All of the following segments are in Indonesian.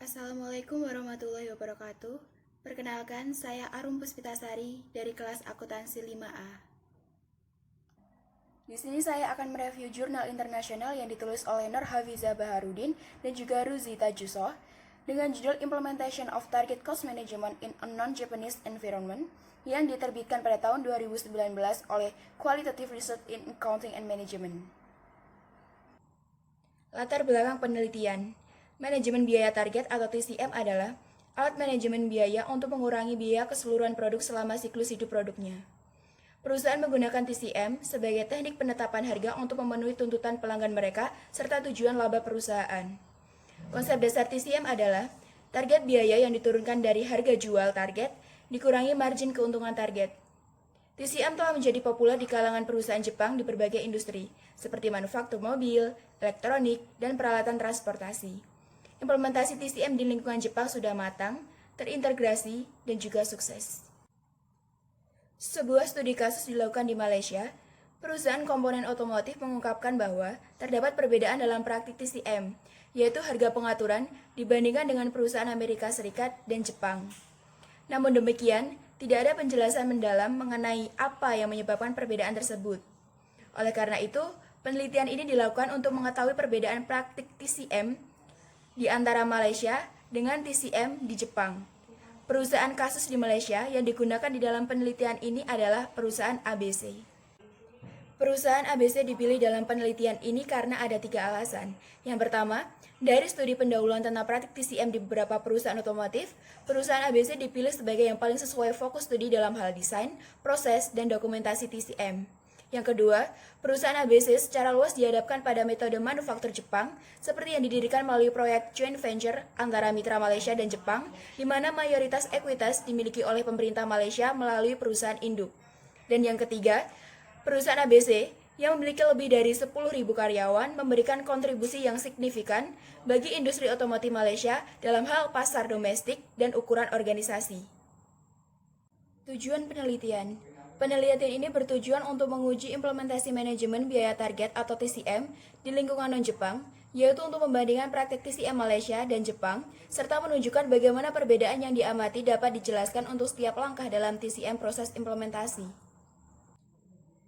Assalamualaikum warahmatullahi wabarakatuh. Perkenalkan, saya Arum Puspitasari dari kelas Akuntansi 5A. Di sini saya akan mereview jurnal internasional yang ditulis oleh Nur Hafiza Baharudin dan juga Ruzi Tajusoh dengan judul Implementation of Target Cost Management in a Non-Japanese Environment yang diterbitkan pada tahun 2019 oleh Qualitative Research in Accounting and Management. Latar belakang penelitian. Manajemen biaya target atau TCM adalah alat manajemen biaya untuk mengurangi biaya keseluruhan produk selama siklus hidup produknya. Perusahaan menggunakan TCM sebagai teknik penetapan harga untuk memenuhi tuntutan pelanggan mereka serta tujuan laba perusahaan. Konsep dasar TCM adalah target biaya yang diturunkan dari harga jual target dikurangi margin keuntungan target. TCM telah menjadi populer di kalangan perusahaan Jepang di berbagai industri, seperti manufaktur mobil, elektronik, dan peralatan transportasi. Implementasi TCM di lingkungan Jepang sudah matang, terintegrasi, dan juga sukses. Sebuah studi kasus dilakukan di Malaysia. Perusahaan komponen otomotif mengungkapkan bahwa terdapat perbedaan dalam praktik TCM, yaitu harga pengaturan dibandingkan dengan perusahaan Amerika Serikat dan Jepang. Namun demikian, tidak ada penjelasan mendalam mengenai apa yang menyebabkan perbedaan tersebut. Oleh karena itu, penelitian ini dilakukan untuk mengetahui perbedaan praktik TCM di antara Malaysia dengan TCM di Jepang. Perusahaan kasus di Malaysia yang digunakan di dalam penelitian ini adalah perusahaan ABC. Perusahaan ABC dipilih dalam penelitian ini karena ada 3 alasan. Yang pertama, dari studi pendahuluan tentang praktik TCM di beberapa perusahaan otomotif, perusahaan ABC dipilih sebagai yang paling sesuai fokus studi dalam hal desain, proses, dan dokumentasi TCM. Yang kedua, perusahaan ABC secara luas dihadapkan pada metode manufaktur Jepang, seperti yang didirikan melalui proyek joint venture antara mitra Malaysia dan Jepang, di mana mayoritas ekuitas dimiliki oleh pemerintah Malaysia melalui perusahaan induk. Dan yang ketiga, perusahaan ABC yang memiliki lebih dari 10.000 karyawan memberikan kontribusi yang signifikan bagi industri otomotif Malaysia dalam hal pasar domestik dan ukuran organisasi. Tujuan penelitian. Penelitian ini bertujuan untuk menguji implementasi manajemen biaya target atau TCM di lingkungan non-Jepang, yaitu untuk membandingkan praktik TCM Malaysia dan Jepang, serta menunjukkan bagaimana perbedaan yang diamati dapat dijelaskan untuk setiap langkah dalam TCM proses implementasi.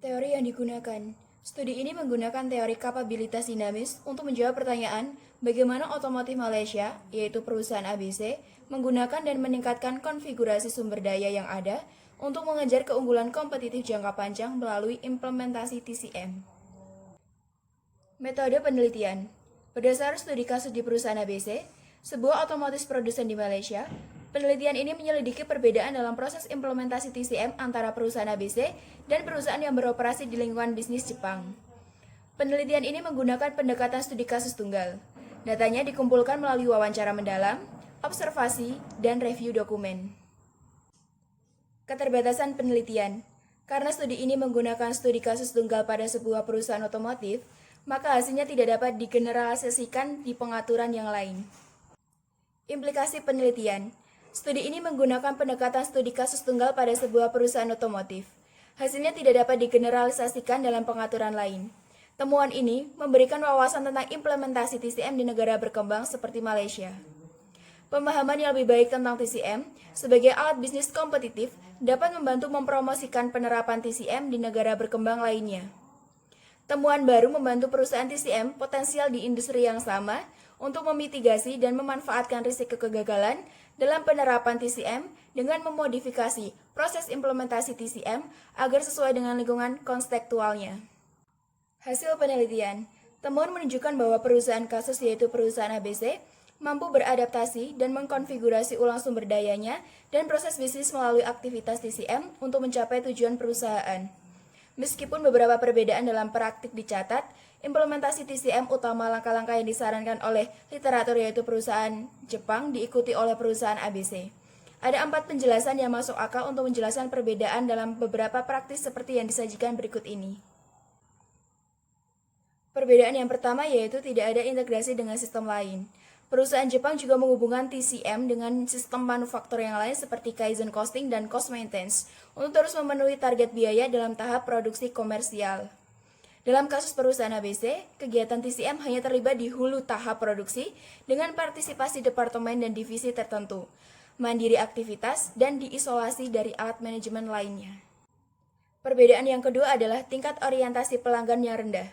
Teori yang digunakan. Studi ini menggunakan teori kapabilitas dinamis untuk menjawab pertanyaan bagaimana otomotif Malaysia, yaitu perusahaan ABC, menggunakan dan meningkatkan konfigurasi sumber daya yang ada untuk mengejar keunggulan kompetitif jangka panjang melalui implementasi TCM. Metode penelitian. Berdasar studi kasus di perusahaan ABC, sebuah otomotif produsen di Malaysia, penelitian ini menyelidiki perbedaan dalam proses implementasi TCM antara perusahaan ABC dan perusahaan yang beroperasi di lingkungan bisnis Jepang. Penelitian ini menggunakan pendekatan studi kasus tunggal. Datanya dikumpulkan melalui wawancara mendalam, observasi, dan review dokumen. Keterbatasan penelitian. Karena studi ini menggunakan studi kasus tunggal pada sebuah perusahaan otomotif, maka hasilnya tidak dapat digeneralisasikan di pengaturan yang lain. Implikasi penelitian. Studi ini menggunakan pendekatan studi kasus tunggal pada sebuah perusahaan otomotif. Hasilnya tidak dapat digeneralisasikan dalam pengaturan lain. Temuan ini memberikan wawasan tentang implementasi TCM di negara berkembang seperti Malaysia. Pemahaman yang lebih baik tentang TCM sebagai alat bisnis kompetitif dapat membantu mempromosikan penerapan TCM di negara berkembang lainnya. Temuan baru membantu perusahaan TCM potensial di industri yang sama untuk memitigasi dan memanfaatkan risiko kegagalan dalam penerapan TCM dengan memodifikasi proses implementasi TCM agar sesuai dengan lingkungan konstektualnya. Hasil penelitian. Temuan menunjukkan bahwa perusahaan kasus yaitu perusahaan ABC mampu beradaptasi dan mengkonfigurasi ulang sumber dayanya dan proses bisnis melalui aktivitas TCM untuk mencapai tujuan perusahaan. Meskipun beberapa perbedaan dalam praktik dicatat, implementasi TCM utama langkah-langkah yang disarankan oleh literatur yaitu perusahaan Jepang diikuti oleh perusahaan ABC. Ada 4 penjelasan yang masuk akal untuk menjelaskan perbedaan dalam beberapa praktis seperti yang disajikan berikut ini. Perbedaan yang pertama yaitu tidak ada integrasi dengan sistem lain. Perusahaan Jepang juga menghubungkan TCM dengan sistem manufaktur yang lain seperti Kaizen Costing dan Cost Maintenance untuk terus memenuhi target biaya dalam tahap produksi komersial. Dalam kasus perusahaan ABC, kegiatan TCM hanya terlibat di hulu tahap produksi dengan partisipasi departemen dan divisi tertentu, mandiri aktivitas, dan diisolasi dari alat manajemen lainnya. Perbedaan yang kedua adalah tingkat orientasi pelanggan yang rendah.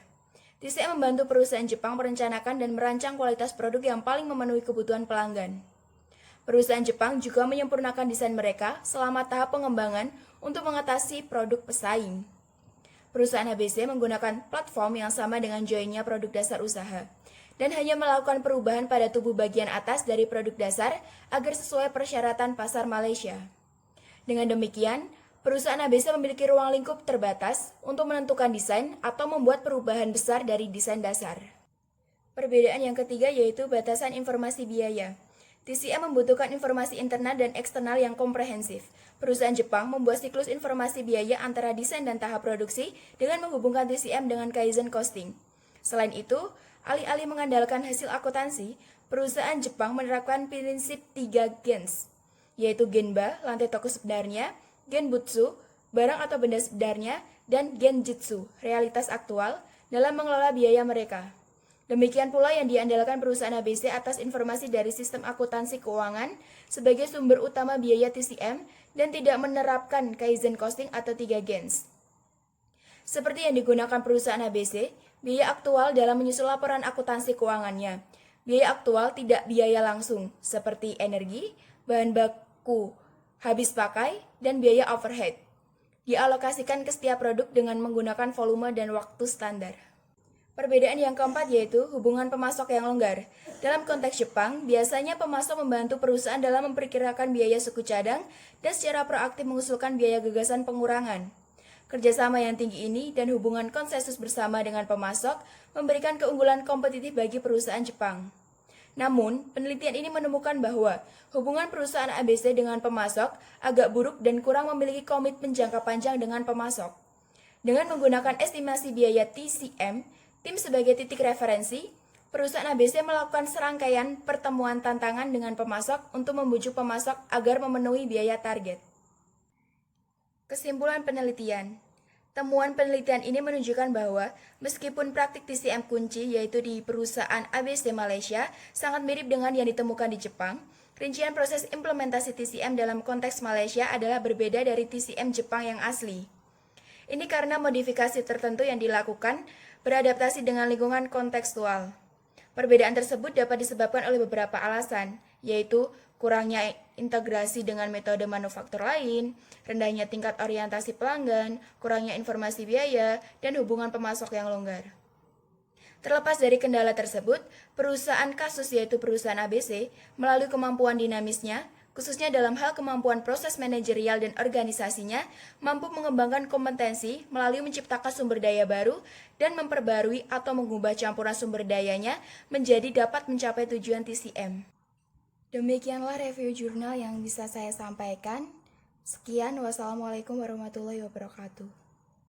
TCM membantu perusahaan Jepang merencanakan dan merancang kualitas produk yang paling memenuhi kebutuhan pelanggan. Perusahaan Jepang juga menyempurnakan desain mereka selama tahap pengembangan untuk mengatasi produk pesaing. Perusahaan ABC menggunakan platform yang sama dengan joinnya produk dasar usaha, dan hanya melakukan perubahan pada tubuh bagian atas dari produk dasar agar sesuai persyaratan pasar Malaysia. Dengan demikian, perusahaan ABC memiliki ruang lingkup terbatas untuk menentukan desain atau membuat perubahan besar dari desain dasar. Perbedaan yang ketiga yaitu batasan informasi biaya. TCM membutuhkan informasi internal dan eksternal yang komprehensif. Perusahaan Jepang membuat siklus informasi biaya antara desain dan tahap produksi dengan menghubungkan TCM dengan Kaizen Costing. Selain itu, alih-alih mengandalkan hasil akuntansi, perusahaan Jepang menerapkan prinsip 3 gens, yaitu Genba, lantai toko sebenarnya, Genbutsu, barang atau benda sebenarnya, dan Genjitsu, realitas aktual, dalam mengelola biaya mereka. Demikian pula yang diandalkan perusahaan ABC atas informasi dari sistem akuntansi keuangan sebagai sumber utama biaya TCM dan tidak menerapkan Kaizen Costing atau 3 gens. Seperti yang digunakan perusahaan ABC, biaya aktual dalam menyusun laporan akuntansi keuangannya. Biaya aktual tidak biaya langsung, seperti energi, bahan baku, habis pakai, dan biaya overhead. Dialokasikan ke setiap produk dengan menggunakan volume dan waktu standar. Perbedaan yang keempat yaitu hubungan pemasok yang longgar. Dalam konteks Jepang, biasanya pemasok membantu perusahaan dalam memperkirakan biaya suku cadang dan secara proaktif mengusulkan biaya gagasan pengurangan. Kerjasama yang tinggi ini dan hubungan konsensus bersama dengan pemasok memberikan keunggulan kompetitif bagi perusahaan Jepang. Namun, penelitian ini menemukan bahwa hubungan perusahaan ABC dengan pemasok agak buruk dan kurang memiliki komitmen jangka panjang dengan pemasok. Dengan menggunakan estimasi biaya TCM, tim sebagai titik referensi, perusahaan ABC melakukan serangkaian pertemuan tantangan dengan pemasok untuk membujuk pemasok agar memenuhi biaya target. Kesimpulan penelitian. Temuan penelitian ini menunjukkan bahwa meskipun praktik TCM kunci yaitu di perusahaan ABC Malaysia sangat mirip dengan yang ditemukan di Jepang, rincian proses implementasi TCM dalam konteks Malaysia adalah berbeda dari TCM Jepang yang asli. Ini karena modifikasi tertentu yang dilakukan beradaptasi dengan lingkungan kontekstual. Perbedaan tersebut dapat disebabkan oleh beberapa alasan, yaitu kurangnya integrasi dengan metode manufaktur lain, rendahnya tingkat orientasi pelanggan, kurangnya informasi biaya, dan hubungan pemasok yang longgar. Terlepas dari kendala tersebut, perusahaan kasus yaitu perusahaan ABC melalui kemampuan dinamisnya, khususnya dalam hal kemampuan proses manajerial dan organisasinya, mampu mengembangkan kompetensi melalui menciptakan sumber daya baru dan memperbarui atau mengubah campuran sumber dayanya menjadi dapat mencapai tujuan TCM. Demikianlah review jurnal yang bisa saya sampaikan. Sekian, wassalamualaikum warahmatullahi wabarakatuh.